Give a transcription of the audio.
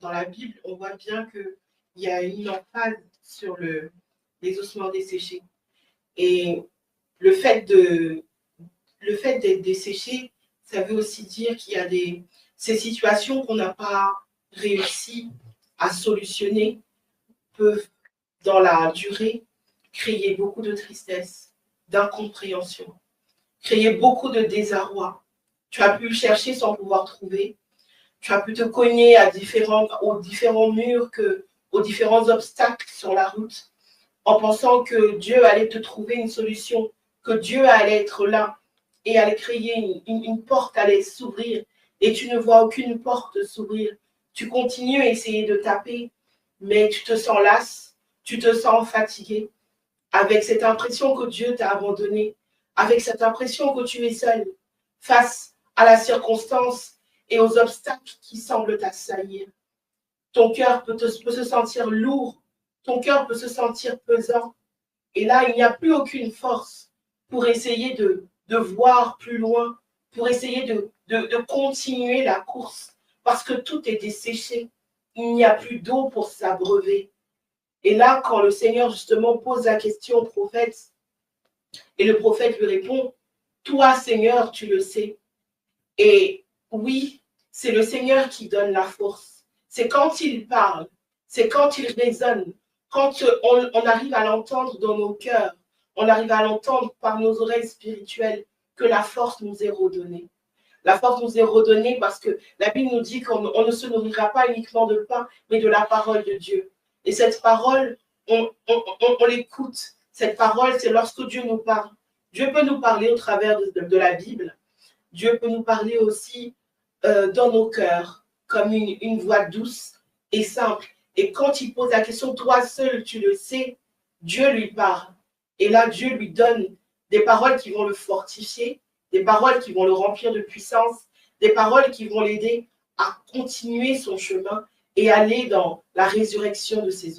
dans la Bible, on voit bien qu'il y a une emphase sur les ossements desséchés. Et le fait d'être desséché, ça veut aussi dire qu'il y a ces situations qu'on n'a pas réussi à solutionner peuvent, dans la durée, créer beaucoup de tristesse, d'incompréhension, créer beaucoup de désarroi. Tu as pu chercher sans pouvoir trouver. Tu as pu te cogner aux différents murs, aux différents obstacles sur la route, en pensant que Dieu allait te trouver une solution, que Dieu allait être là et allait créer une porte, allait s'ouvrir, et tu ne vois aucune porte s'ouvrir. Tu continues à essayer de taper, mais tu te sens lasse, tu te sens fatigué, avec cette impression que Dieu t'a abandonné, avec cette impression que tu es seul face à la circonstance et aux obstacles qui semblent t'assaillir. Ton cœur peut se sentir lourd, ton cœur peut se sentir pesant. Et là, il n'y a plus aucune force pour essayer de voir plus loin, pour essayer de continuer la course, parce que tout est desséché. Il n'y a plus d'eau pour s'abreuver. Et là, quand le Seigneur justement pose la question au prophète, et le prophète lui répond, toi Seigneur, tu le sais. Et oui, c'est le Seigneur qui donne la force. C'est quand il parle, c'est quand il raisonne, quand on arrive à l'entendre dans nos cœurs, on arrive à l'entendre par nos oreilles spirituelles, que la force nous est redonnée. La force nous est redonnée parce que la Bible nous dit qu'on ne se nourrira pas uniquement de pain, mais de la parole de Dieu. Et cette parole, on l'écoute. Cette parole, c'est lorsque Dieu nous parle. Dieu peut nous parler au travers de la Bible. Dieu peut nous parler aussi dans nos cœurs, comme une voix douce et simple. Et quand il pose la question, toi seul, tu le sais, Dieu lui parle. Et là, Dieu lui donne des paroles qui vont le fortifier, des paroles qui vont le remplir de puissance, des paroles qui vont l'aider à continuer son chemin et aller dans la résurrection de ses